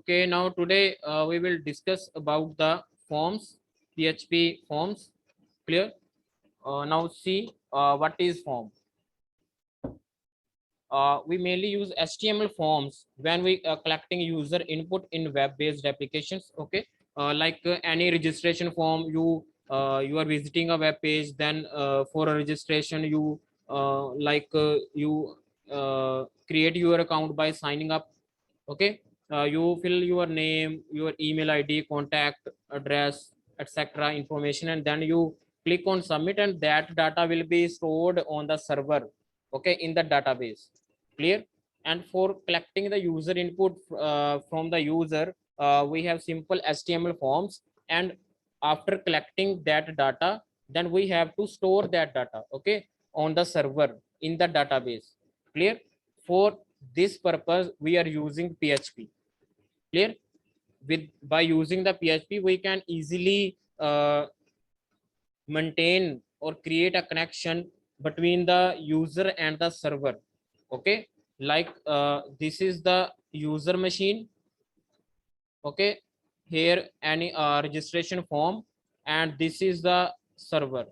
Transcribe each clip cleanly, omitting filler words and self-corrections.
Okay, now today we will discuss about the forms, PHP forms. Clear? Now see what is form. We mainly use HTML forms when we collecting user input in web-based applications. Okay, like any registration form, you are visiting a web page. Then for a registration, you create your account by signing up. Okay, you fill your name, your email ID, contact address, etc. information, and then you click on submit, and that data will be stored on the server, okay, in the database. Clear? And for collecting the user input from the user, we have simple HTML forms, and after collecting that data, then we have to store that data, okay, on the server in the database. Clear? For this purpose we are using PHP. Clear? With by using the PHP we can easily maintain or create a connection between the user and the server. Okay, like this is the user machine. Okay, here any registration form, and this is the server.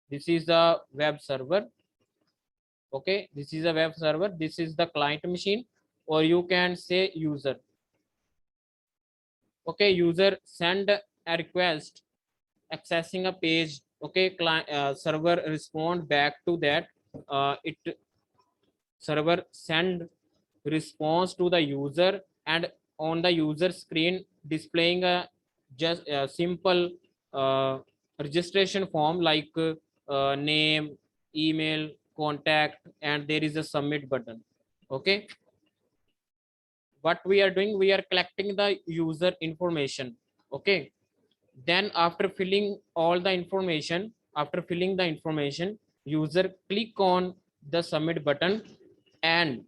This is the web server. Okay, this is a web server, this is the client machine, or you can say user. Okay, user send a request accessing a page. Okay, client server respond back to that. It server send response to the user, and on the user screen displaying a just a simple uh, registration form like name, email, contact, and there is a submit button. Okay, what we are doing, we are collecting the user information. Okay, then after filling all the information, user click on the submit button, and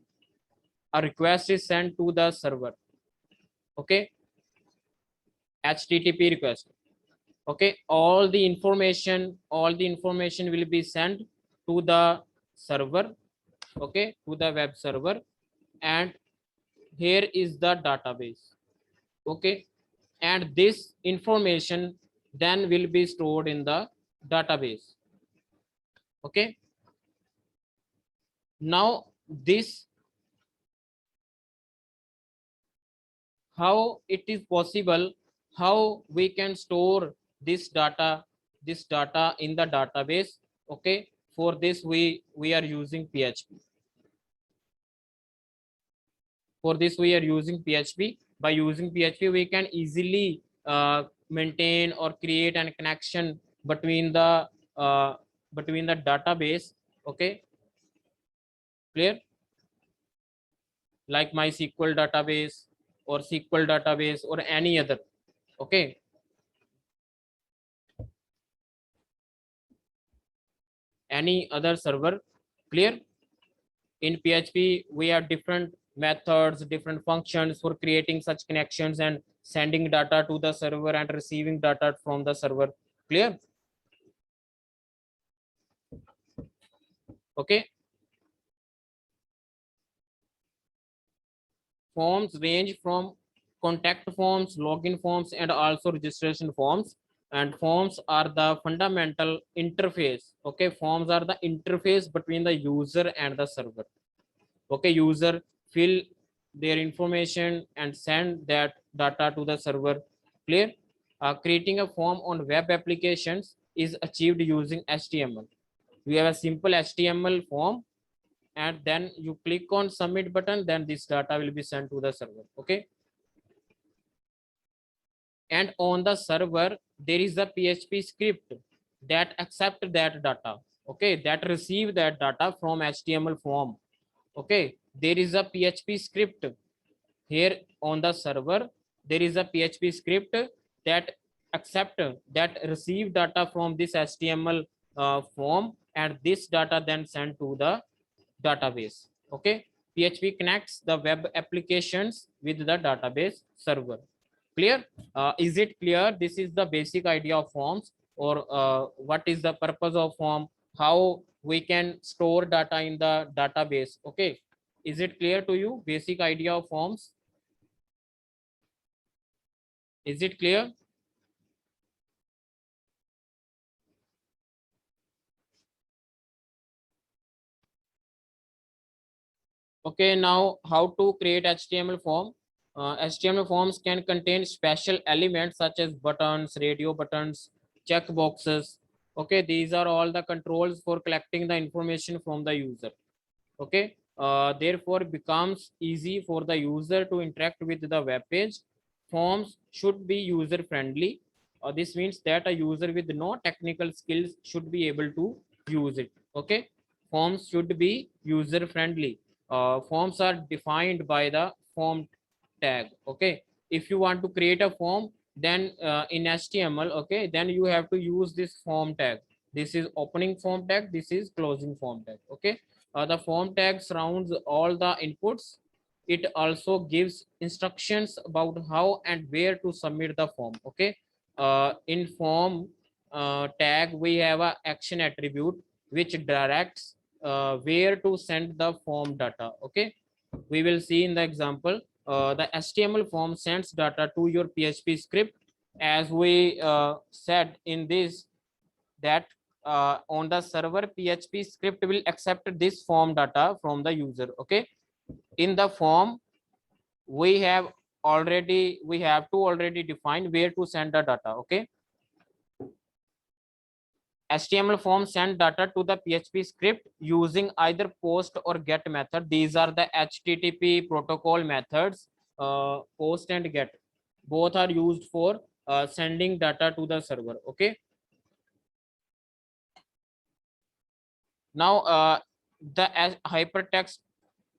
a request is sent to the server. Okay, HTTP request. Okay, all the information will be sent to the server. Okay, to the web server, and here is the database. Okay, and this information then will be stored in the database. Okay, now this, how it is possible, how we can store this data in the database. Okay, for this we are using PHP. For this we are using PHP. By using PHP we can easily maintain or create a connection uh, between the database. Okay, clear? Like MySQL database or SQL database or any other. Okay, any other server. Clear? In PHP we have different methods, different functions for creating such connections and sending data to the server and receiving data from the server. Clear? Okay, forms range from contact forms, login forms, and also registration forms. And forms are the fundamental interface. Okay, forms are the interface between the user and the server. Okay, user fill their information and send that data to the server. Clear? Creating a form on web applications is achieved using HTML. We have a simple HTML form, and then you click on submit button, then this data will be sent to the server. Okay, and on the server there is a PHP script that accept that data. Okay, that receive that data from HTML form. Okay, there is a PHP script here on the server. There is a PHP script that accept, that receive data from this HTML form, and this data then sent to the database. Okay, PHP connects the web applications with the database server. Clear? Is it clear? This is the basic idea of forms, or what is the purpose of form, how we can store data in the database. Okay, is it clear to you, basic idea of forms? Is it clear? Okay, now how to create HTML form. HTML forms can contain special elements such as buttons, radio buttons, check boxes. Okay, these are all the controls for collecting the information from the user. Okay, therefore becomes easy for the user to interact with the web page. Forms should be user friendly. This means that a user with no technical skills should be able to use it. Okay, forms should be user friendly. Forms are defined by the form tag. Okay, if you want to create a form, then in HTML, okay, then you have to use this form tag. This is opening form tag, this is closing form tag. Okay, the form tag surrounds all the inputs. It also gives instructions about how and where to submit the form. Okay, in form tag we have a action attribute which directs where to send the form data. Okay, we will see in the example. The HTML form sends data to your PHP script, as we said in this, that on the server PHP script will accept this form data from the user. Okay, in the form we have to already define where to send the data. Okay, HTML form send data to the PHP script using either post or get method. These are the HTTP protocol methods. Post and get both are used for sending data to the server. Okay, now the hypertext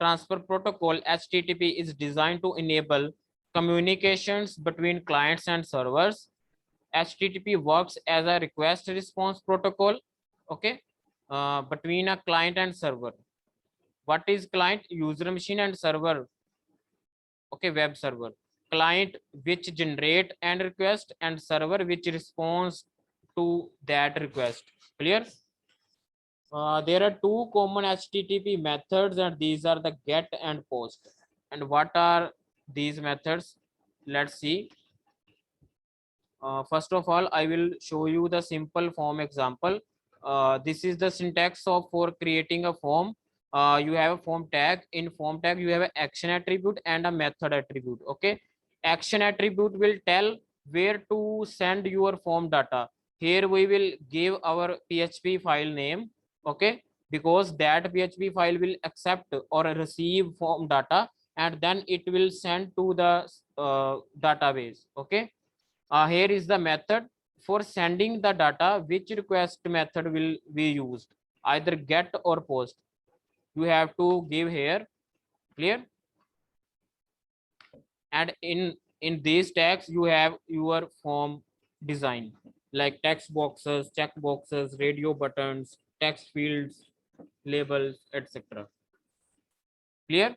transfer protocol HTTP is designed to enable communications between clients and servers. HTTP works as a request response protocol. Okay, between a client and server. What is client? User machine, and server. Okay, web server. Client which generate and request, and server which responds to that request. Clear? There are two common HTTP methods, and these are the get and post. And what are these methods? Let's see. First of all, I will show you the simple form example. This is the syntax of for creating a form. You have a form tag. In form tag, you have an action attribute and a method attribute. Okay, action attribute will tell where to send your form data. Here we will give our PHP file name. Okay, because that PHP file will accept or receive form data, and then it will send to the database. Okay, here is the method for sending the data. Which request method will be used? Either get or post. You have to give here. Clear? And in these tags you have your form design, like text boxes, check boxes, radio buttons, text fields, labels, etc. Clear?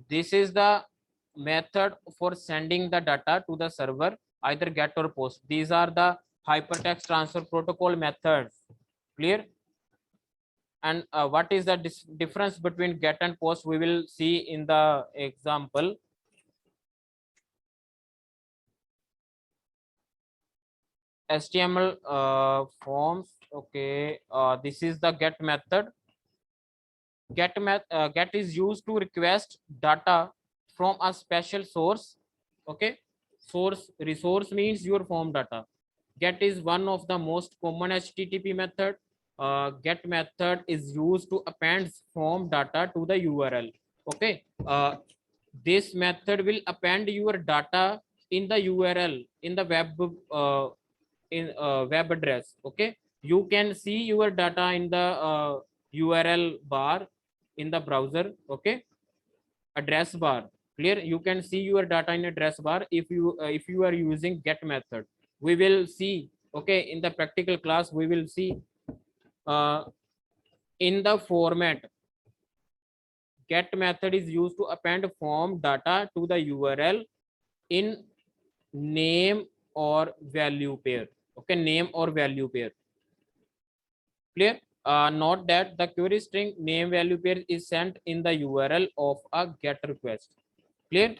This is the method for sending the data to the server, either get or post. These are the hypertext transfer protocol methods. Clear? And what is the difference between get and post? We will see in the example. HTML forms. Okay, this is the get method. Get is used to request data from a special source. Okay, source resource means your form data. Get is one of the most common HTTP method. Get method is used to append form data to the URL. Okay, this method will append your data in the URL in the web address. Okay, you can see your data in the URL bar in the browser. Okay, address bar. Clear? You can see your data in address bar if you are using get method. We will see. Okay, in the practical class we will see uh, in the format. Get method is used to append form data to the URL in name or value pair. Okay, name or value pair. Clear? Note that the query string name value pair is sent in the URL of a get request. Clear?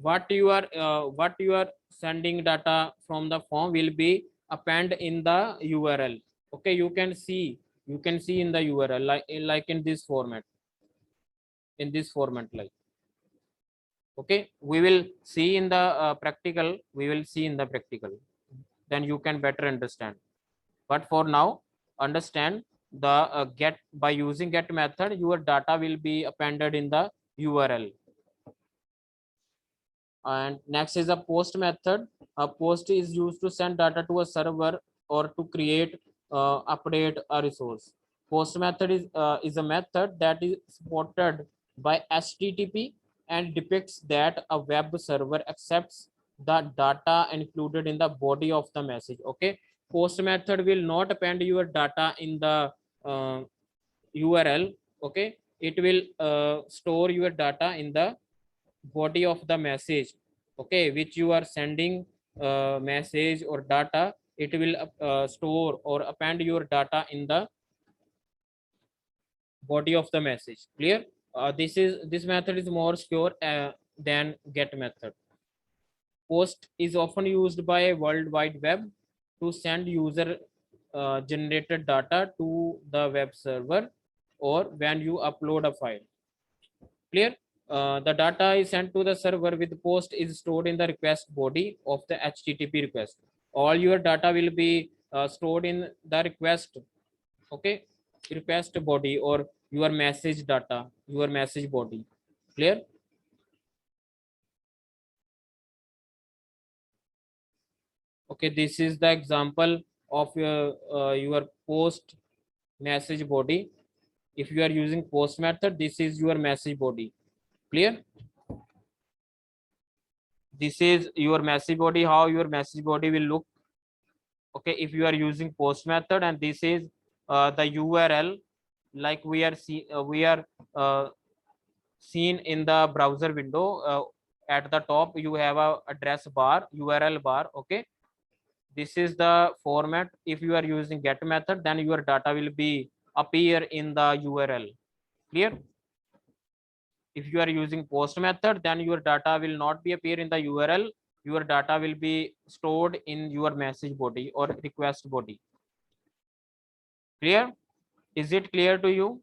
what you are sending data from the form will be append in the URL. Okay, you can see in the URL like in this format, like. Okay, we will see in the practical, then you can better understand. But for now, understand the get, by using get method your data will be appended in the URL. And next is a post method. A post is used to send data to a server or to create update a resource. Post method is a method that is supported by HTTP and depicts that a web server accepts the data included in the body of the message. Okay, post method will not append your data in the uh, URL. Okay, it will store your data in the body of the message, okay, which you are sending message or data. It will store or append your data in the body of the message. Clear? This method is more secure than get method. Post is often used by World Wide Web to send user generated data to the web server or when you upload a file. Clear? The data is sent to the server with post is stored in the request body of the HTTP request. All your data will be stored in the request, okay, request body or your message data, your message body. Clear? Okay, this is the example of your post message body. If you are using post method, this is your message body. Clear? This is your message body, how your message body will look. Okay, if you are using post method, and this is the URL, like we are seen in the browser window. At the top you have a address bar, URL bar. Okay, this is the format. If you are using get method, then your data will be appear in the URL. Clear? If you are using post method, then your data will not be appear in the URL. Your data will be stored in your message body or request body. Clear? Is it clear to you?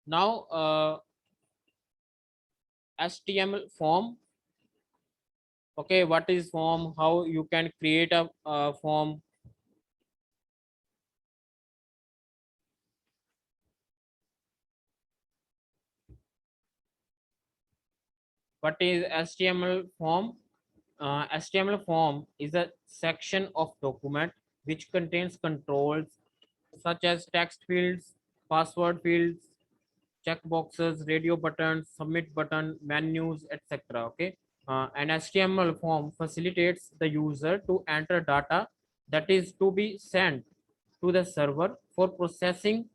Now HTML form. Okay, what is form? How you can create a form? What is HTML form? HTML form is a section of document which contains controls such as text fields, password fields, checkboxes, radio buttons, submit button, menus, etc. Okay, an HTML form facilitates the user to enter data that is to be sent to the server for processing,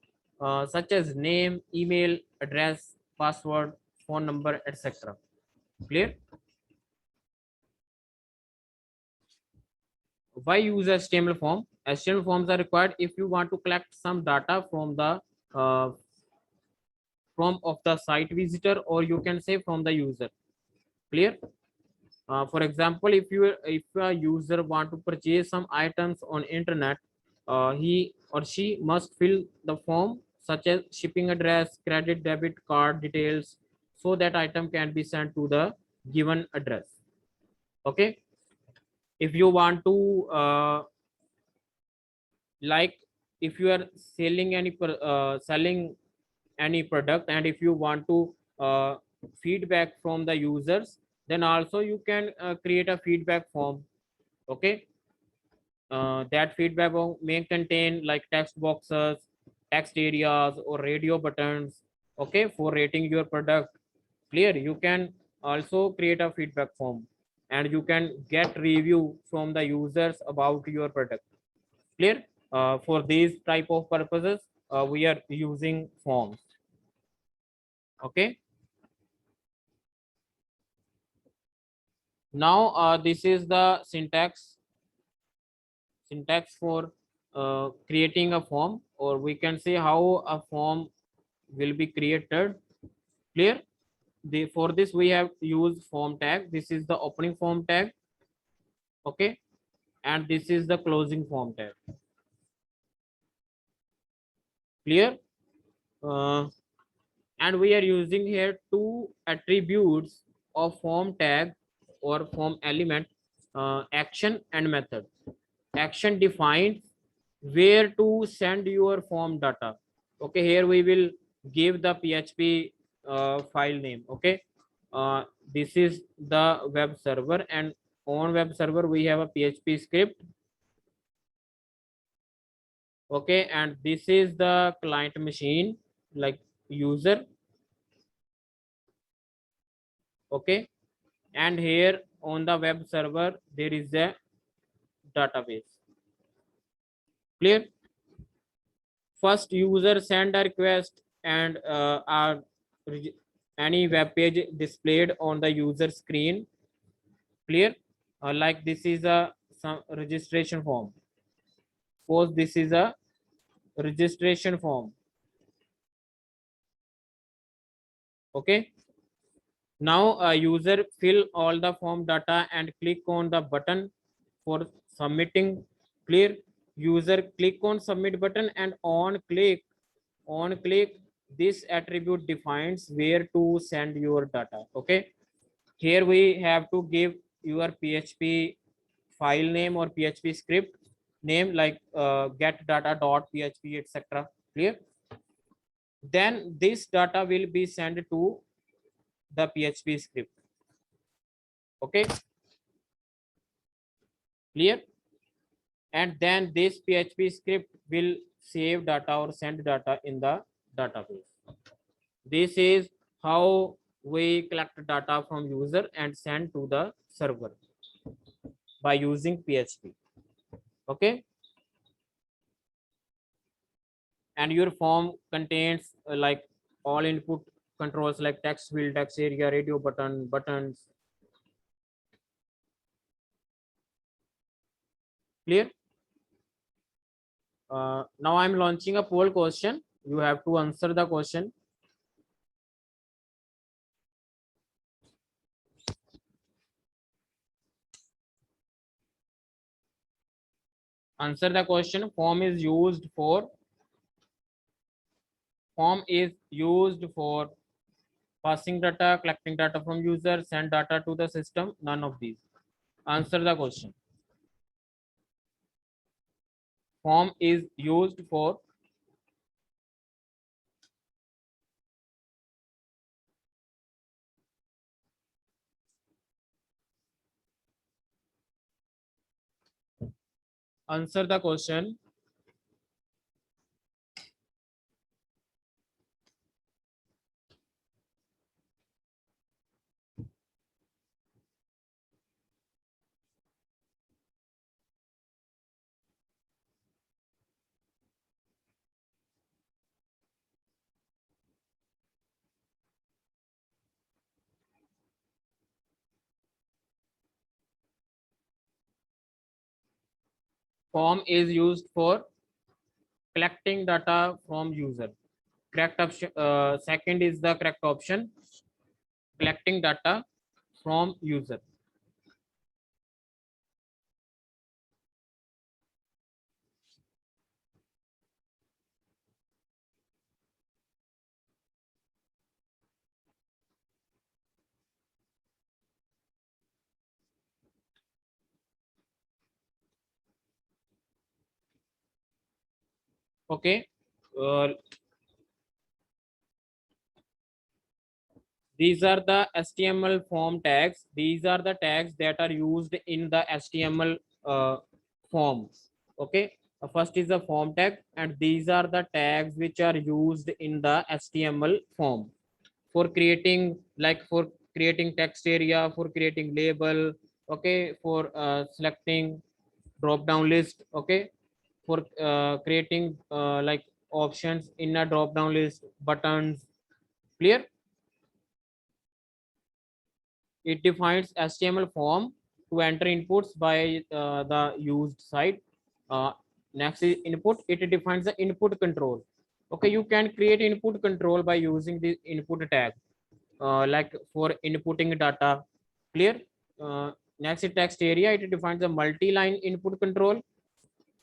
such as name, email, address, password, phone number, etc. Clear? Why use HTML form? HTML forms are required if you want to collect some data from the uh, from of the site visitor, or you can say from the user. Clear? For example, if a user want to purchase some items on internet, he or she must fill the form such as shipping address, credit debit card details, so that item can be sent to the given address. Okay, if you want to like, if you are selling selling any product, and if you want to feedback from the users, then also you can create a feedback form. Okay, that feedback may contain like text boxes, text areas, or radio buttons, okay, for rating your product. Clear? You can also create a feedback form, and you can get review from the users about your product. Clear? For these type of purposes, we are using forms. Okay, now this is the syntax for creating a form, or we can say how a form will be created. Clear? for this we have used form tag. This is the opening form tag, okay, and this is the closing form tag. Clear? uh, and we are using here two attributes of form tag or form element, action and method. Action defines where to send your form data. Okay, here we will give the PHP file name. Okay, this is the web server, and on web server we have a PHP script. Okay, and this is the client machine, like user. Okay, and here on the web server there is a database. Clear? First user send a request, and any web page displayed on the user screen. Clear? Like this is a some registration form. Suppose this is a registration form. Okay, now a user fill all the form data and click on the button for submitting. Clear? User click on submit button, and on click this attribute defines where to send your data. Okay, here we have to give your PHP file name or PHP script name, like get data dot php, etc. Clear? Then this data will be sent to the PHP script. Okay, clear? And then this PHP script will save data or send data in the database. This is how we collect data from user and send to the server by using PHP. Okay, and your form contains like all input controls like text field, text area, radio button, buttons. Clear? Now I'm launching a poll question. You have to answer the question. Answer the question. Form is used for passing data, collecting data from user, send data to the system. None of these. Answer the question. Form is used for answer the question. Form is used for collecting data from user. Correct option. Second is the correct option. Collecting data from user. Okay. Uh, these are the HTML form tags. These are the tags that are used in the HTML forms. Okay. First is the form tag, and these are the tags which are used in the HTML form for creating, like for creating text area, for creating label. Okay, for selecting drop down list. Okay, for creating like options in a drop down list, buttons. Clear? It defines HTML form to enter inputs by the used site. Uh, Next is input. It defines the input control. Okay, you can create input control by using the input tag. like for inputting data. Clear? Next is text area. It defines a multi-line input control.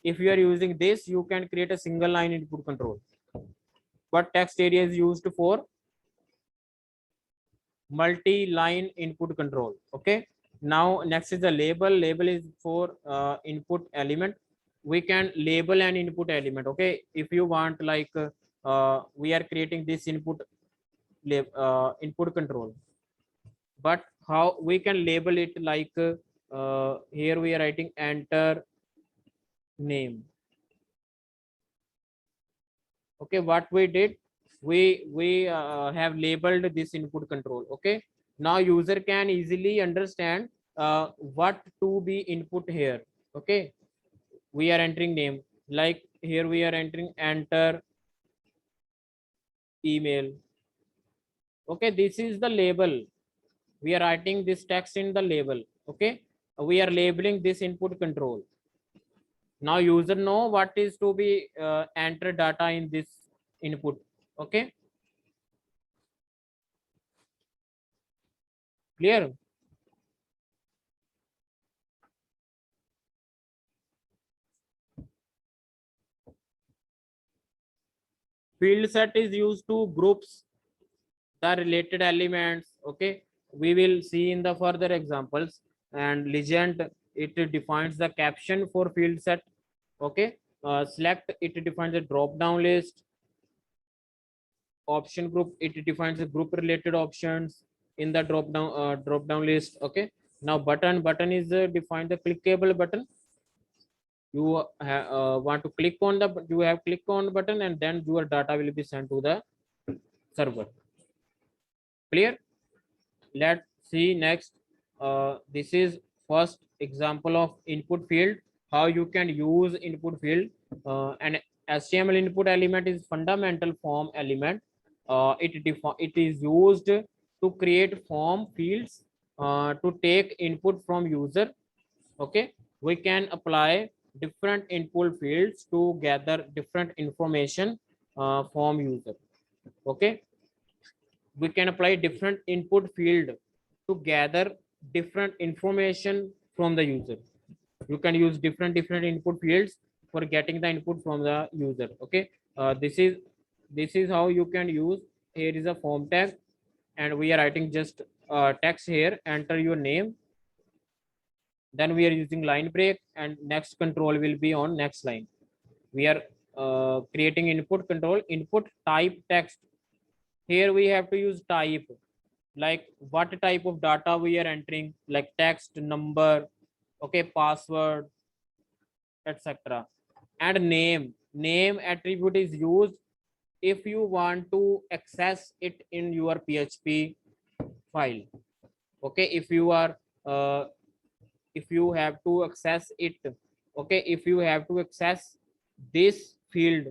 If you are using this, you can create a single line input control. But text area is used for multi-line input control. Okay. Now next is the label. Label is for input element. We can label an input element. Okay. If you want, like we are creating this input input control, but how we can label it, like here we are writing enter name. Okay, what we did, we have labeled this input control. Okay, now user can easily understand what to be input here. Okay, we are entering name, like here we are entering enter email. Okay, this is the label. We are writing this text in the label. Okay, we are labeling this input control. Now user know what is to be enter data in this input. Okay, clear? Field set is used to groups the related elements. Okay, we will see in the further examples. And legend, it defines the caption for field set. Okay, select, it defines a drop down list. Option group, it defines the group related options in the drop down list. Okay, now button is defined the clickable button. You want to click on the, you have click on button, and then your data will be sent to the server. Clear? Let's see next. This is first example of input field, how you can use input field. An HTML input element is fundamental form element. It is used to create form fields to take input from user. Okay, we can apply different input fields to gather different information from user. Okay, we can apply different input field to gather different information from the user. You can use different input fields for getting the input from the user. Okay, this is how you can use. Here is a form tag, and we are writing just text here, enter your name. Then we are using line break, and next control will be on next line. We are creating input control, input type text. Here we have to use type, like what type of data we are entering, like text, number, okay, password, etc. And name attribute is used if you want to access it in your PHP file. Okay, if you are if you have to access it, okay, if you have to access this field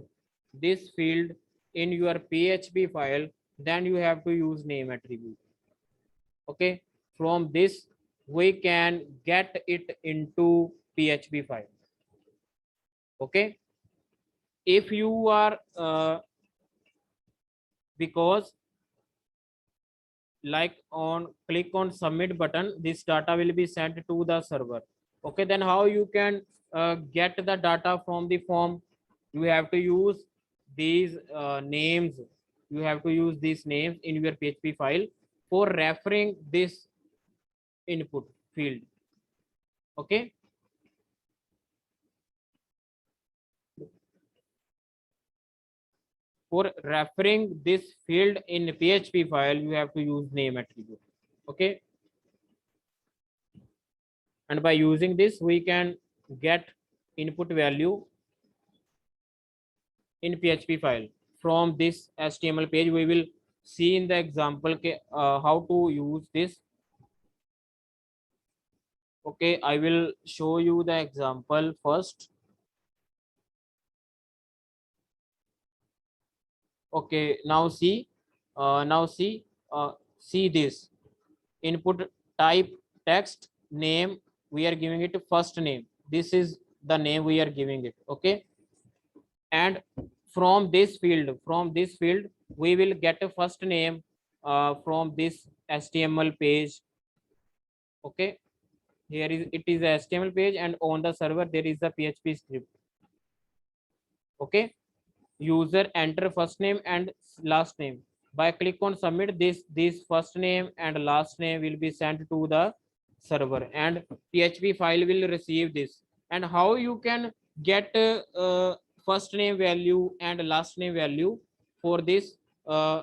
in your PHP file, then you have to use name attribute. Okay, from this we can get it into PHP file. Okay, if you are because like on click on submit button, this data will be sent to the server. Okay, then how you can get the data from the form? You have to use these names. You have to use these names in your PHP file for referring this input field. Okay, for referring this field in PHP file, you have to use name attribute. Okay, and by using this we can get input value in PHP file from this HTML page. We will see in the example how to use this. Okay, I will show you the example first. Okay, now see, see this input type text name. We are giving it first name. This is the name we are giving it. Okay, and from this field we will get a first name, from this HTML page. Okay, here is it is a HTML page, and on the server there is a PHP script. Okay, user enter first name and last name. By click on submit, this first name and last name will be sent to the server, and PHP file will receive this. And how you can get first name value and last name value? For this,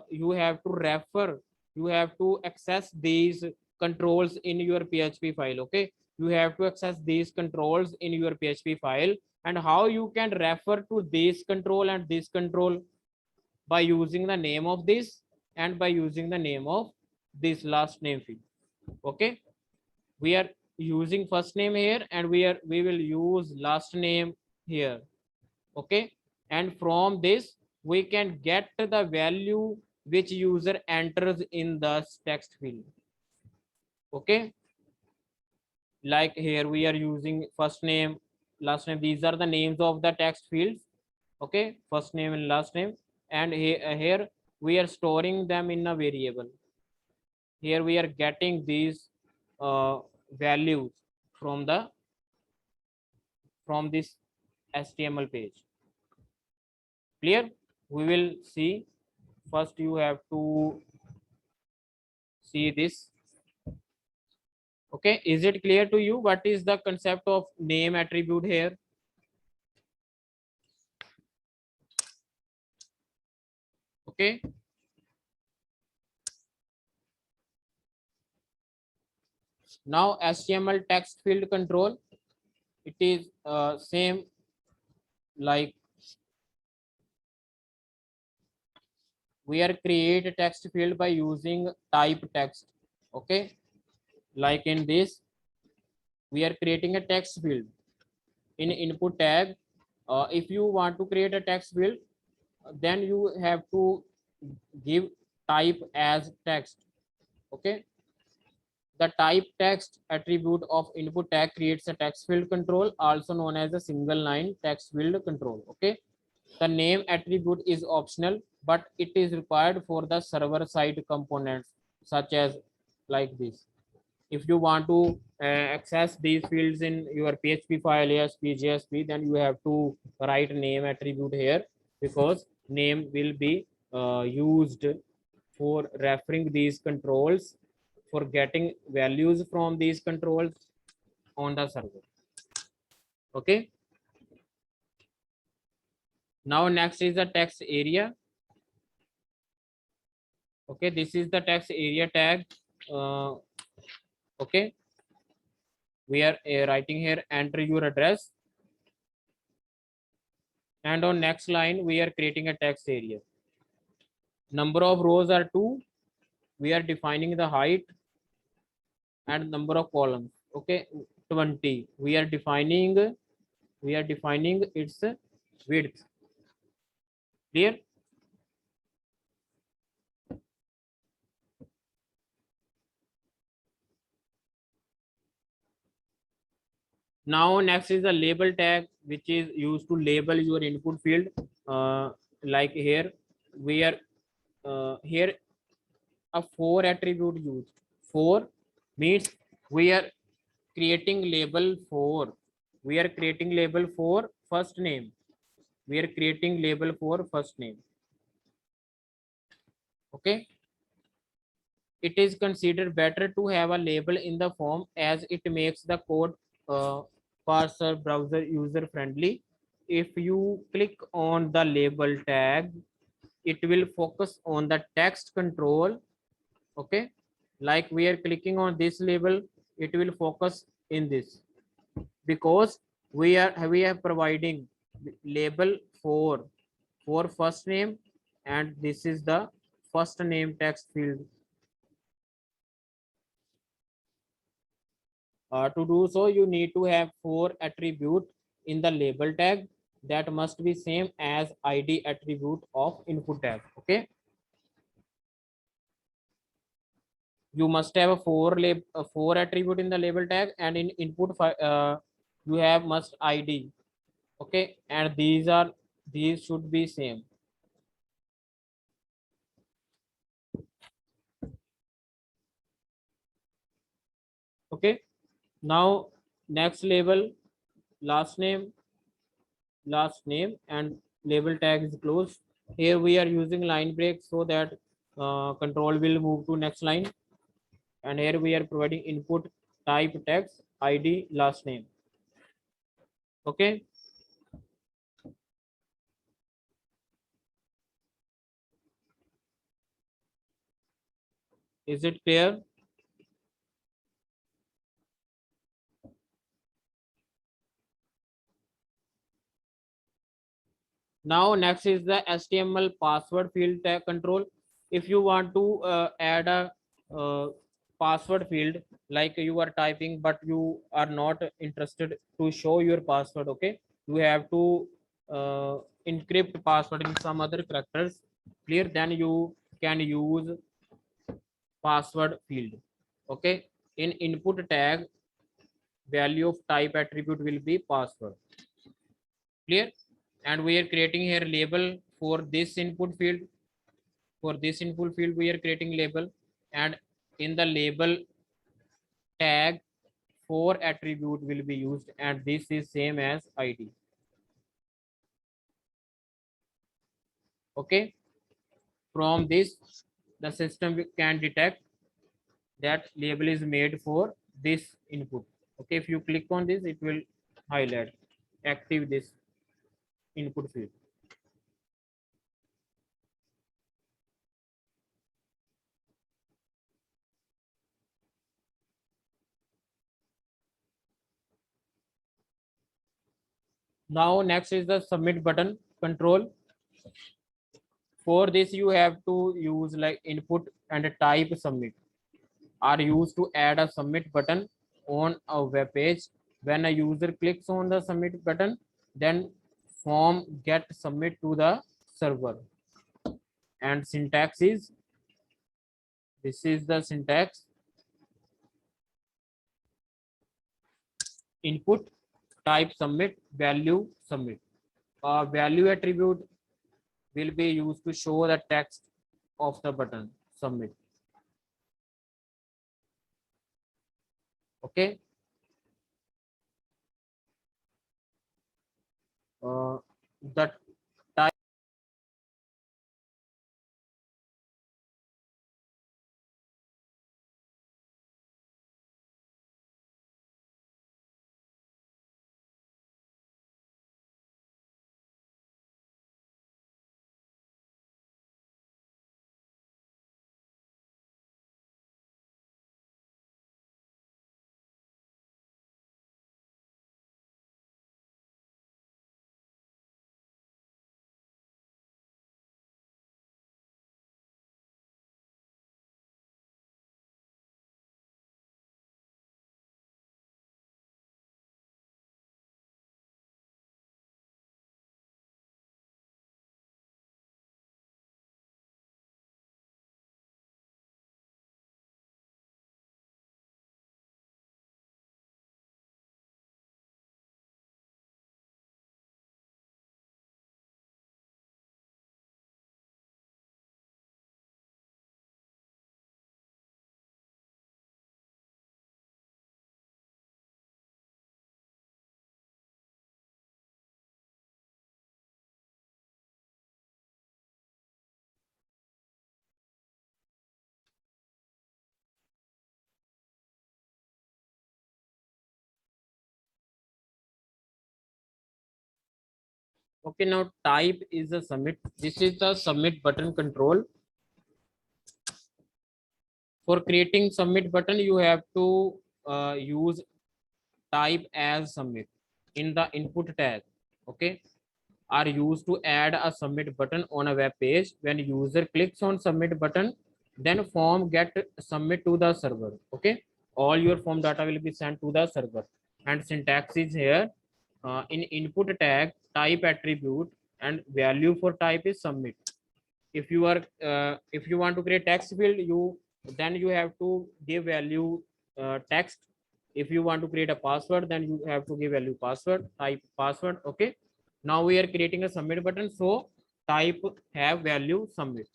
you have to refer, you have to access these controls in your PHP file. Okay, you have to access these controls in your PHP file. And how you can refer to this control and this control? By using the name of this and by using the name of this last name field. Okay, we are using first name here, and we will use last name here. Okay, and from this we can get the value which user enters in the text field. Okay, like here we are using first name, last name. These are the names of the text fields. Okay, first name and last name. And here we are storing them in a variable. Here we are getting these values from this HTML page. Clear? We will see. First you have to see this. Okay, is it clear to you what is the concept of name attribute here? Okay, now HTML text field control, it is same like we are create a text field by using type text. Okay, like in this we are creating a text field in input tag. If you want to create a text field, then you have to give type as text. Okay, the type text attribute of input tag creates a text field control, also known as a single line text field control. Okay, the name attribute is optional, but it is required for the server side components such as like this. If you want to access these fields in your PHP file, ASP, JSP, then you have to write name attribute here, because name will be used for referring these controls, for getting values from these controls on the server. Okay. Now next is the text area. Okay, this is the text area tag. Okay, we are writing here enter your address, and on next line we are creating a text area. Number of rows are 2. We are defining the height, and number of columns. Okay, 20. We are defining its width. Clear? Now next is the label tag, which is used to label your input field. Like here we are here a 4 attribute used. 4 means we are creating label 4. We are creating label for first name. We are creating label for first name. Okay, it is considered better to have a label in the form, as it makes the code parser browser user friendly. If you click on the label tag, it will focus on the text control. Okay, like we are clicking on this label, it will focus in this, because we are providing label for first name, and this is the first name text field. To do so, you need to have 4 attribute in the label tag that must be same as ID attribute of input tag. Okay, you must have a 4 attribute in the label tag, and in input you have must ID. Okay, and these should be same. Okay, now next label, last name, and label tag is closed. Here we are using line break so that control will move to next line. And here we are providing input type text id last name. Okay, is it clear? Now next is the HTML password field tag control. If you want to add a uh, password field, like you are typing but you are not interested to show your password, okay, you have to uh, encrypt password in some other characters. Clear? Then you can use password field. Okay, in input tag, value of type attribute will be password. Clear? And we are creating here label for this input field. For this input field we are creating label, and in the label tag 4 attribute will be used, and this is same as id. Okay, from this the system can detect that label is made for this input. Okay, if you click on this, it will highlight active this input field. Now next is the submit button control. For this you have to use like input and type submit are used to add a submit button on a web page. When a user clicks on the submit button, then form get submit to the server. And syntax is, this is the syntax: input type submit value submit. A value attribute will be used to show the text of the button submit. Okay, the type. Okay, now type is the submit. This is the submit button control. For creating submit button, you have to use type as submit in the input tag. Okay, are used to add a submit button on a web page. When user clicks on submit button, then form get submit to the server. Okay, all your form data will be sent to the server. And syntax is here, in input tag type attribute and value for type is submit. If you are if you want to create text field, you then you have to give value text. If you want to create a password, then you have to give value password, type password. Okay, now we are creating a submit button, so type have value submit.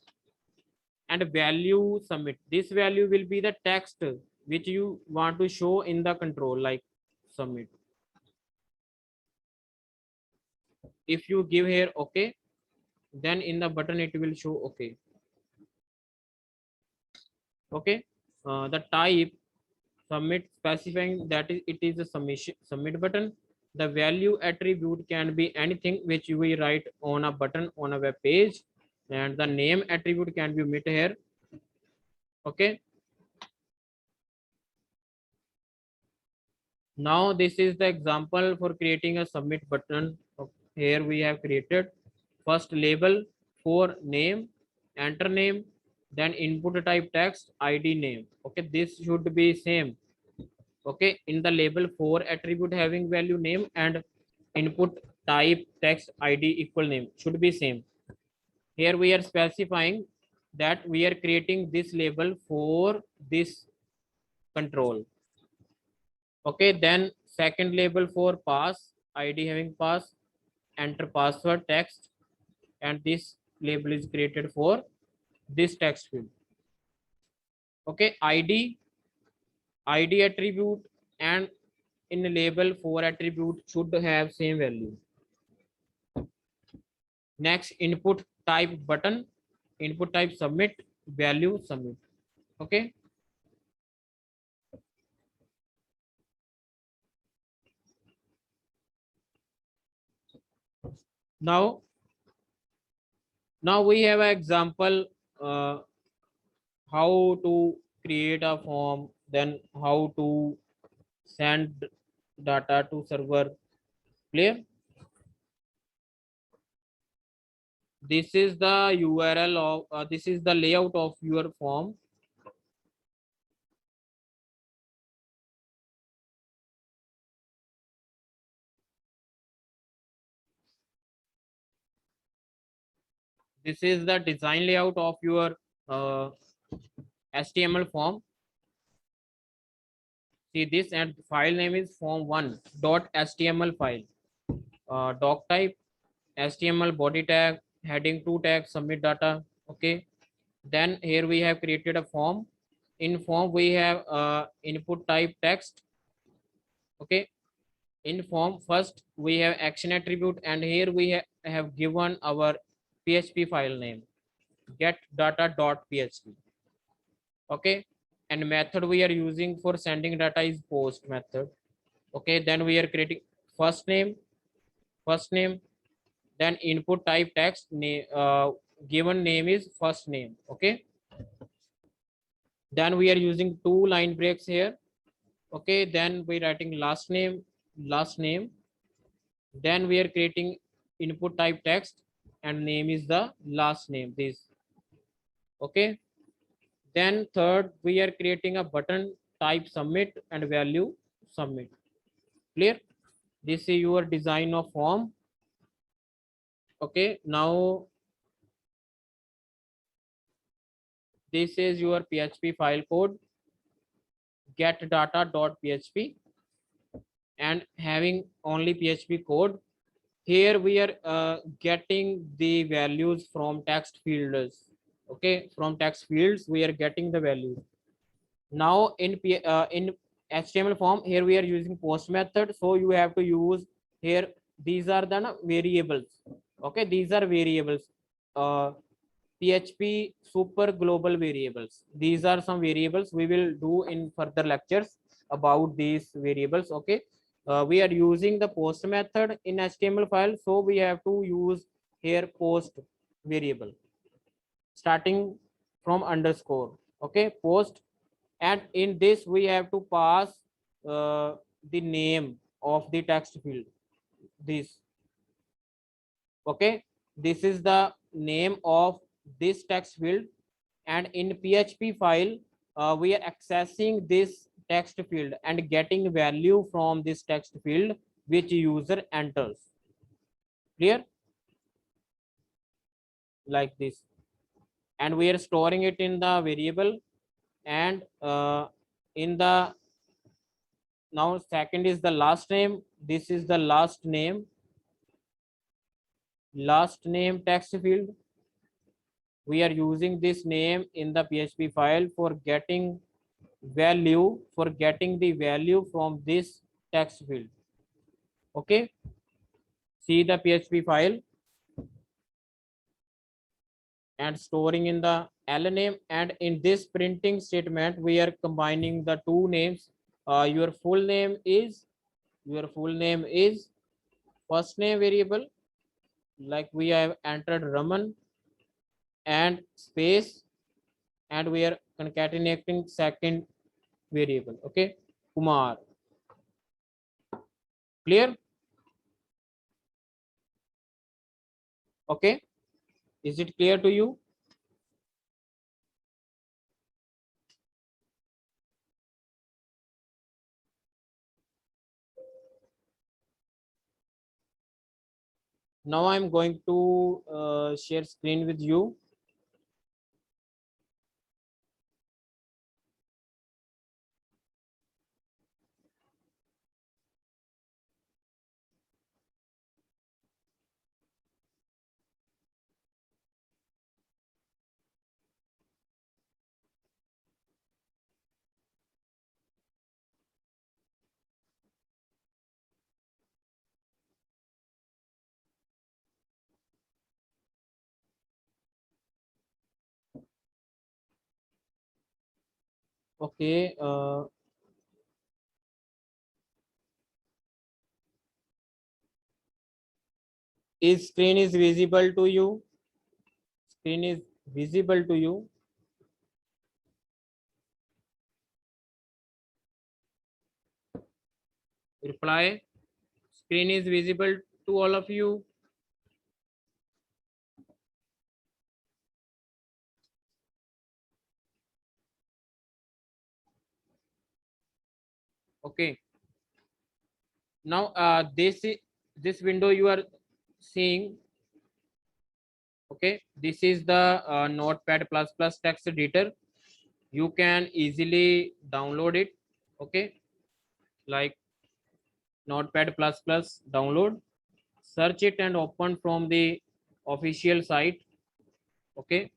And value submit, this value will be the text which you want to show in the control, like submit. If you give here okay, then in the button it will show okay. Okay, the type submit, specifying that it is a submit button. The value attribute can be anything which we write on a button on a web page, and the name attribute can be omit here. Okay, now this is the example for creating a submit button. Here we have created first label for name, enter name, then input type text, id, name. Okay, this should be same. Okay, in the label for attribute having value name and input type text id equal name should be same. Here we are specifying that we are creating this label for this control. Okay, then second label for pass, id having pass, enter password text, and this label is created for this text field. Okay, id attribute and in label for attribute should have same value. Next, input type button, input type submit, value submit. Okay, now we have an example how to create a form, then how to send data to server. Clear? This is the url of this is the layout of your form. This is the design layout of your HTML form. See this, and file name is form1.html file. Doc type HTML, body tag, heading 2 tag, submit data. Okay, then here we have created a form. In form we have input type text. Okay, in form first we have action attribute, and here we have given our PHP file name, get data.php. Okay, and method we are using for sending data is post method. Okay, then we are creating first name, then input type text name, given name is first name. Okay, then we are using 2 line breaks here. Okay, then we writing last name, then we are creating input type text and name is the last name, this. Okay, then third we are creating a button type submit and value submit. Clear? This is your design of form. Okay, now this is your PHP file code, get data.php, and having only PHP code. Here we are getting the values from text fields. Okay, from text fields we are getting the values. Now in HTML form, here we are using post method, so you have to use here, these are the variables. Okay, these are variables, PHP super global variables. These are some variables we will do in further lectures about these variables. Okay, we are using the post method in HTML file, so we have to use here post variable starting from underscore. Okay, post, and in this we have to pass the name of the text field, this. Okay, this is the name of this text field, and in PHP file we are accessing this text field and getting value from this text field which user enters. Clear? Like this, and we are storing it in the variable, and in the now second is the last name. This is the last name text field. We are using this name in the PHP file for getting value for getting the value from this text field. Okay, see the PHP file and storing in the L name, and in this printing statement we are combining the two names. Your full name is first name variable, like we have entered Raman, and space, and we are concatenating second variable. Okay, Kumar. Clear? Okay, is it clear to you? Now I'm going to share screen with you. Okay, is screen is visible to you? Screen is visible to you? Reply. Screen is visible to all of you? Okay. Now this window you are seeing. Okay, this is the Notepad++ text editor. You can easily download it. Okay, like Notepad++ download, search it and open from the official site. Okay,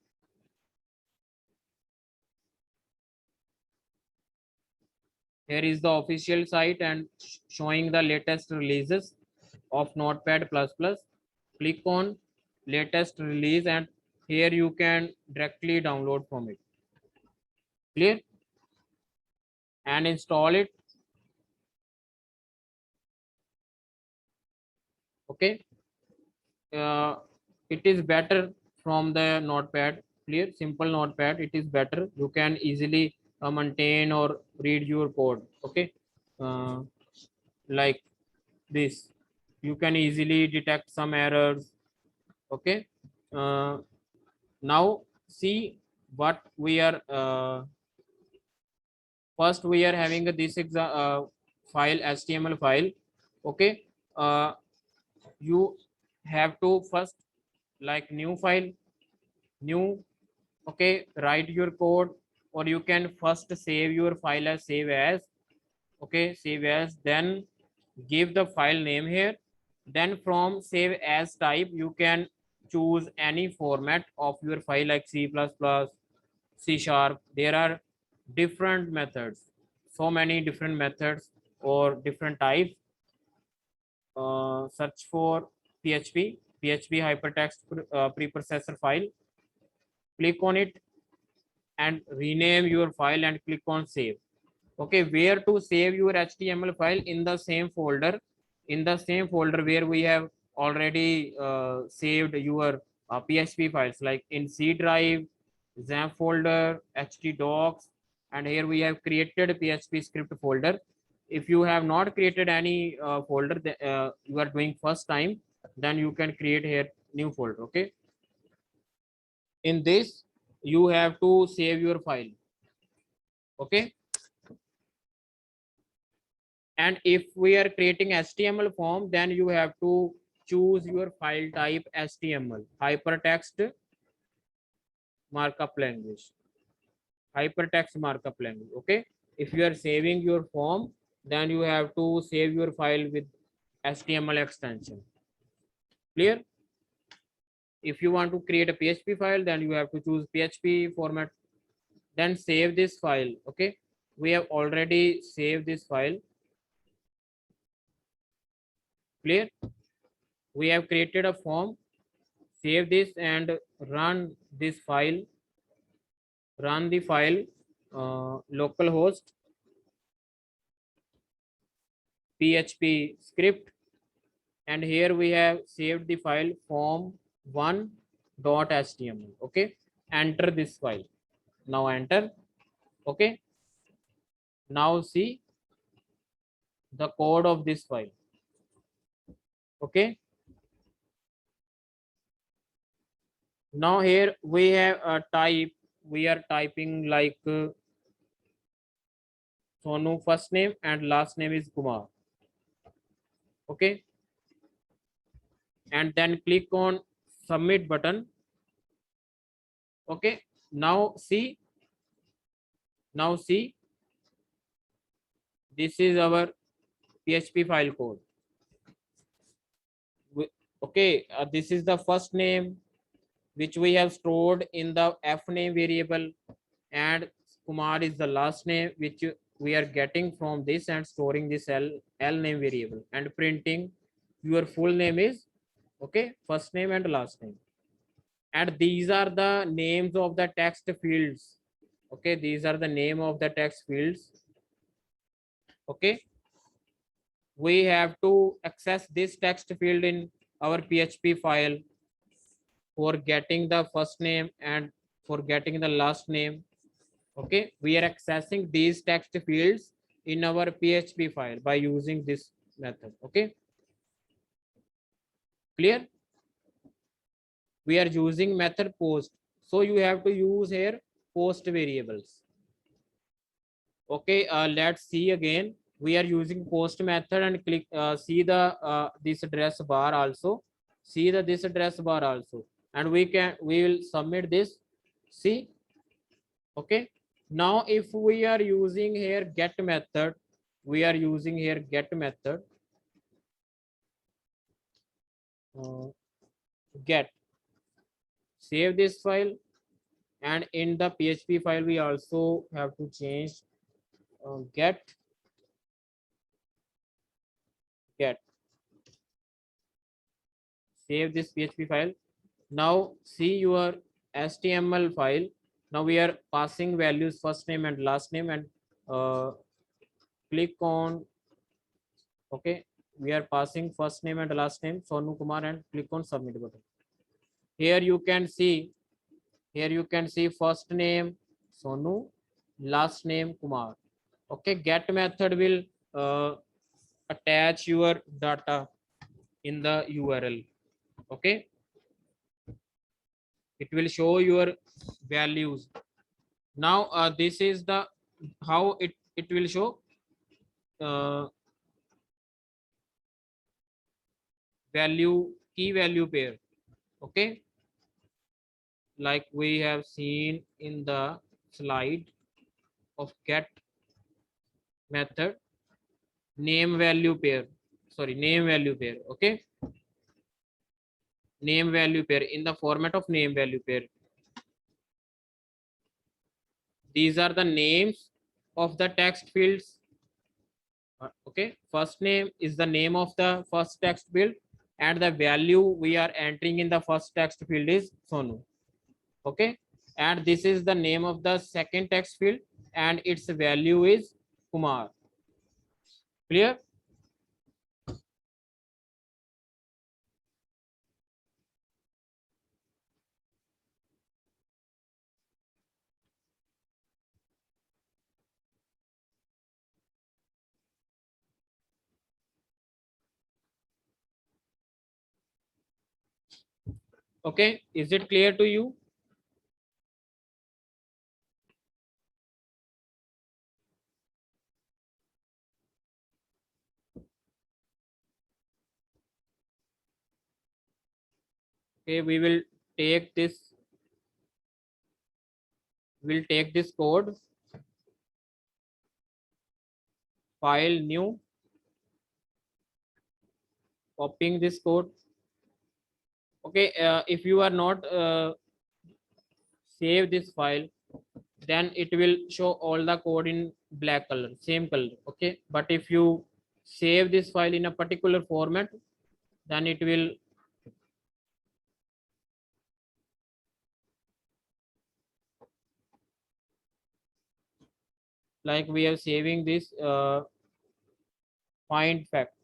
here is the official site and showing the latest releases of Notepad++. Click on latest release and here you can directly download from it. Clear? And install it. Okay, it is better from the Notepad. Clear? Simple Notepad, it is better. You can easily maintain or read your code. Okay, uh, like this, you can easily detect some errors. Okay, uh, now see what we are first we are having this file, HTML file. Okay, uh, you have to first like new file, new. Okay, write your code, or you can first save your file as save as. Okay, save as, then give the file name here, then from save as type you can choose any format of your file like C++, C sharp. There are different methods, so many different methods or different types. Search for PHP hypertext preprocessor file, click on it and rename your file and click on save. Okay, where to save your HTML file? In the same folder, where we have already saved your PHP files, like in C drive, XAMPP folder, htdocs, and here we have created PHP script folder. If you have not created any folder, you are doing first time, then you can create here new folder. Okay, in this you have to save your file. Okay, and if we are creating HTML form, then you have to choose your file type HTML, hypertext markup language, Okay, if you are saving your form, then you have to save your file with HTML extension. Clear? If you want to create a PHP file, then you have to choose PHP format, then save this file. Okay, we have already saved this file. Clear? We have created a form, save this and run this file, run the file localhost PHP script, and here we have saved the file form1.html. Okay, enter this file. Now enter. Okay, now see the code of this file. Okay, now here we have a type. We are typing like Sonu first name and last name is Kumar. Okay, and then click on submit button. Okay, now see this is our PHP file code. Okay, this is the first name which we have stored in the f name variable, and Kumar is the last name which we are getting from this and storing this l name variable and printing your full name is, okay, first name and last name. And these are the names of the text fields. Okay, these are the name of the text fields. Okay, we have to access this text field in our PHP file for getting the first name and for getting the last name. Okay, we are accessing these text fields in our PHP file by using this method. Okay, clear? We are using method post, so you have to use here post variables. Okay, let's see again. We are using post method and click see the this address bar also, see the this address bar also, and we will submit this. See, okay, now if we are using here get method, we are using here get method, get, save this file, and in the PHP file we also have to change get, save this PHP file. Now see your HTML file. Now we are passing values first name and last name, and click on, okay, we are passing first name and last name Sonu Kumar and click on submit button. Here you can see first name Sonu, last name Kumar. Okay, get method will attach your data in the URL. Okay, it will show your values. Now this is the how it will show key value pair. Okay, like we have seen in the slide of get method, name value pair. Okay, name value pair in the format of name value pair. These are the names of the text fields. Okay, first name is the name of the first text field, and the value we are entering in the first text field is Sonu. Okay, and this is the name of the second text field and its value is Kumar. Clear? Okay, is it clear to you? Okay, we will take this, code, file new, copying this code. Okay, if you are not save this file, then it will show all the code in black color, same color. Okay, but if you save this file in a particular format, then it will like we are saving this find fact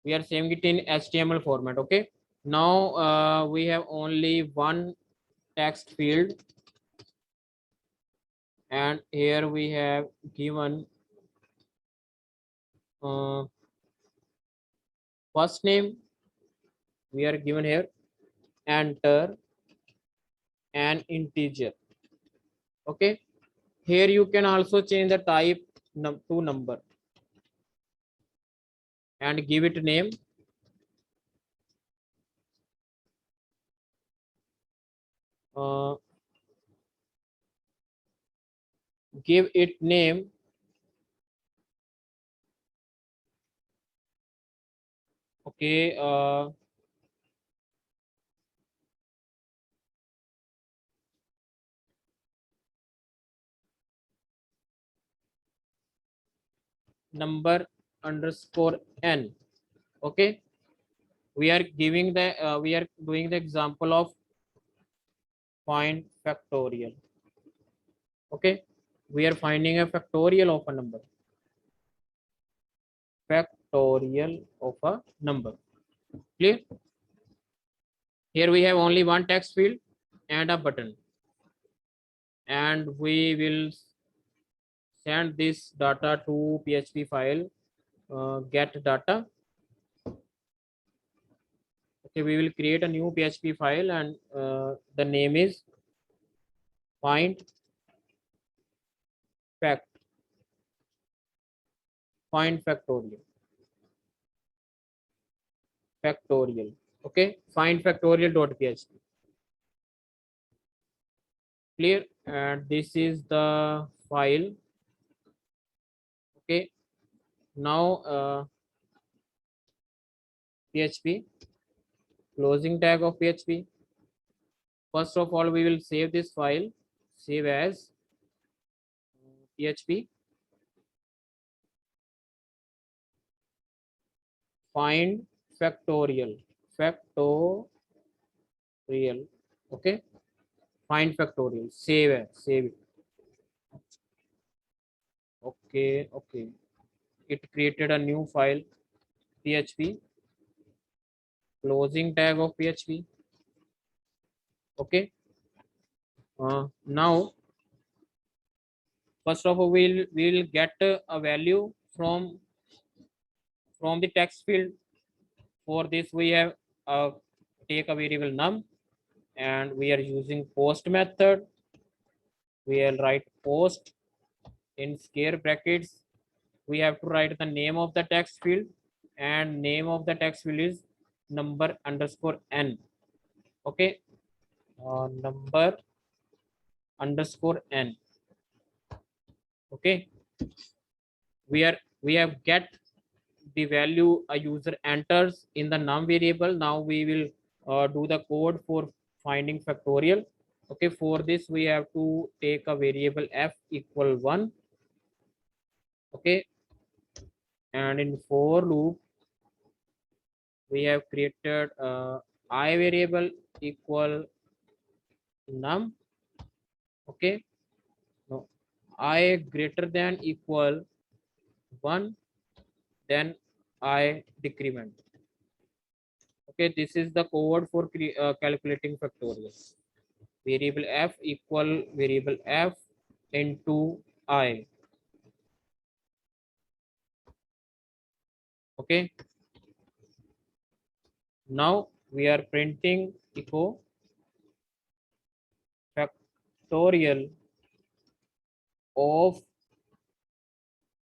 we are saving it in HTML format. Okay, now we have only one text field, and here we have given first name. We are given here enter an integer. Okay, here you can also change the type to number and give it name. Give it name okay. Number underscore n. Okay, we are giving the we are doing the example of find factorial. Okay, we are finding a factorial of a number. Factorial of a number. Clear? Here we have only one text field and a button, and we will send this data to PHP file get data. Okay, we will create a new PHP file, and the name is find factorial. Okay, find factorial.php. Clear? And this is the file. Okay, now PHP closing tag of PHP. First of all, we will save this file, save as PHP find factorial. Okay, find factorial. Save it. Okay, it created a new file, PHP closing tag of PHP. Okay, now first of all we'll get a value from the text field. For this we have take a variable num, and we are using post method. We will write post in square brackets. We have to write the name of the text field, and name of the text field is number underscore n. Okay, number underscore n. Okay, we have get the value a user enters in the num variable. Now we will do the code for finding factorial. Okay, for this we have to take a variable f equal 1. Okay, and in for loop we have created I variable equal num. Okay, no, I greater than equal 1, then I decrement. Okay, this is the code for calculating factorial. Variable f equal variable f into I. Okay, now we are printing echo factorial of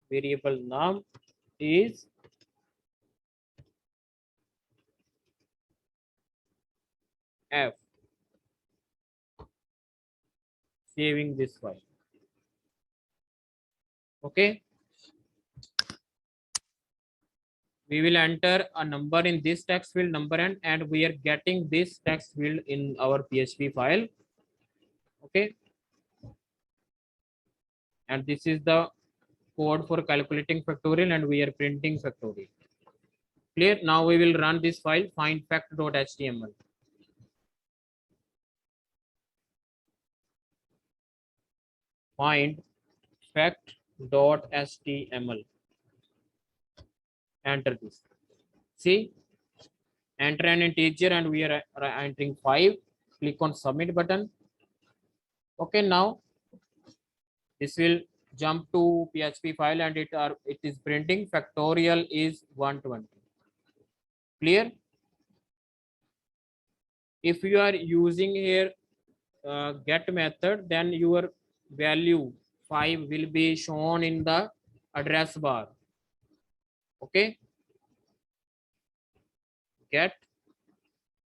variable num is f. Saving this file. Okay, we will enter a number in this text field number and we are getting this text field in our PHP file. Okay, and this is the code for calculating factorial and we are printing factorial. Clear? Now we will run this file findfact.html. Find fact.html. Enter this. See, enter an integer and we are entering 5. Click on submit button. Okay, now this will jump to PHP file and it is printing factorial is 120. Clear? If you are using here get method, then your value 5 will be shown in the address bar. Okay, get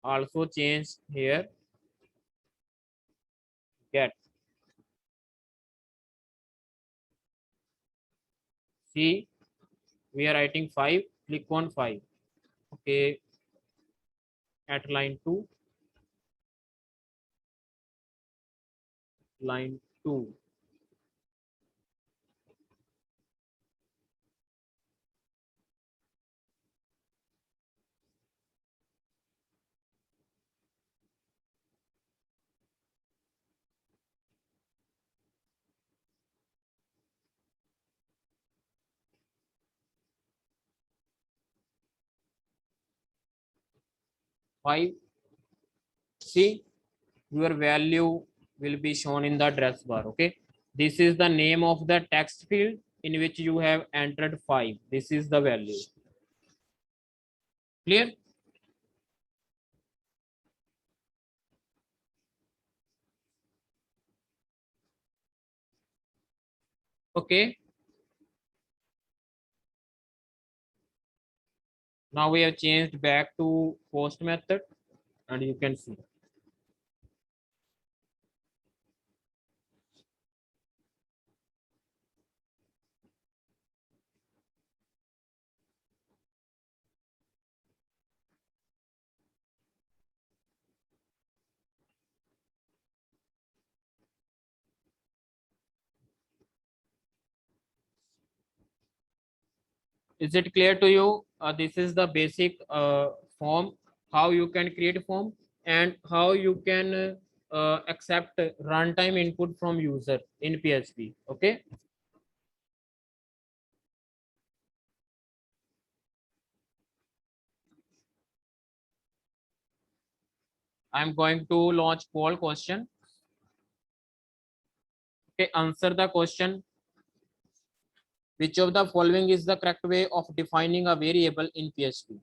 also change here, get. See, we are writing 5, click on 5. Okay, at line 2, line 2. Five. See, your value will be shown in the address bar. Okay, this is the name of the text field in which you have entered 5. This is the value. Clear? Okay, now we have changed back to post method and you can see. Is it clear to you? This is the basic form, how you can create a form and how you can accept runtime input from user in PHP. Okay. I'm going to launch poll question. Okay, answer the question. Which of the following is the correct way of defining a variable in PHP?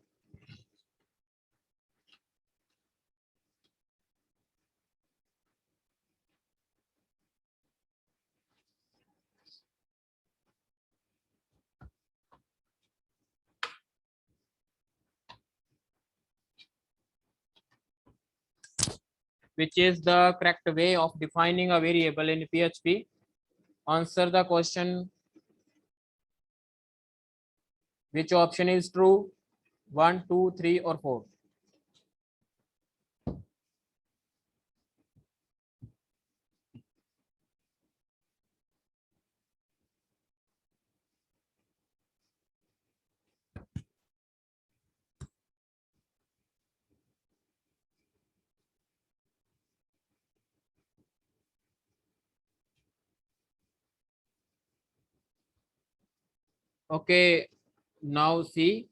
Which is the correct way of defining a variable in PHP? Answer the question. Which option is true? 1, 2, 3, or 4? Okay, now see.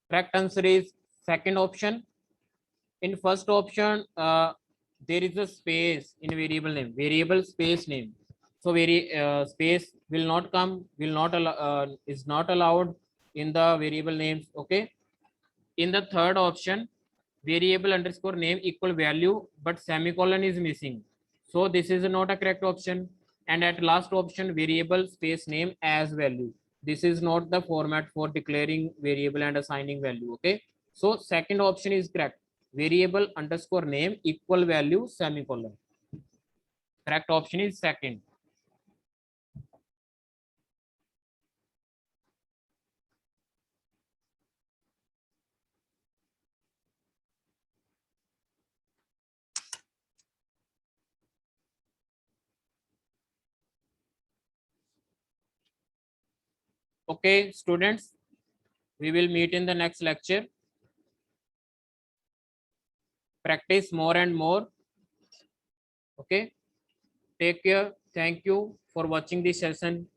Correct answer is second option. In first option, there is a space in variable name, variable space name. So space will not come, will not allow, is not allowed in the variable names. Okay. In the third option, variable underscore name equal value, but semicolon is missing. So this is not a correct option. And at last option, variable space name as value. This is not the format for declaring variable and assigning value. Okay, so second option is correct. Variable underscore name equal value semicolon. Correct option is second. Okay, students, we will meet in the next lecture. Practice more and more. Okay, take care. Thank you for watching this session.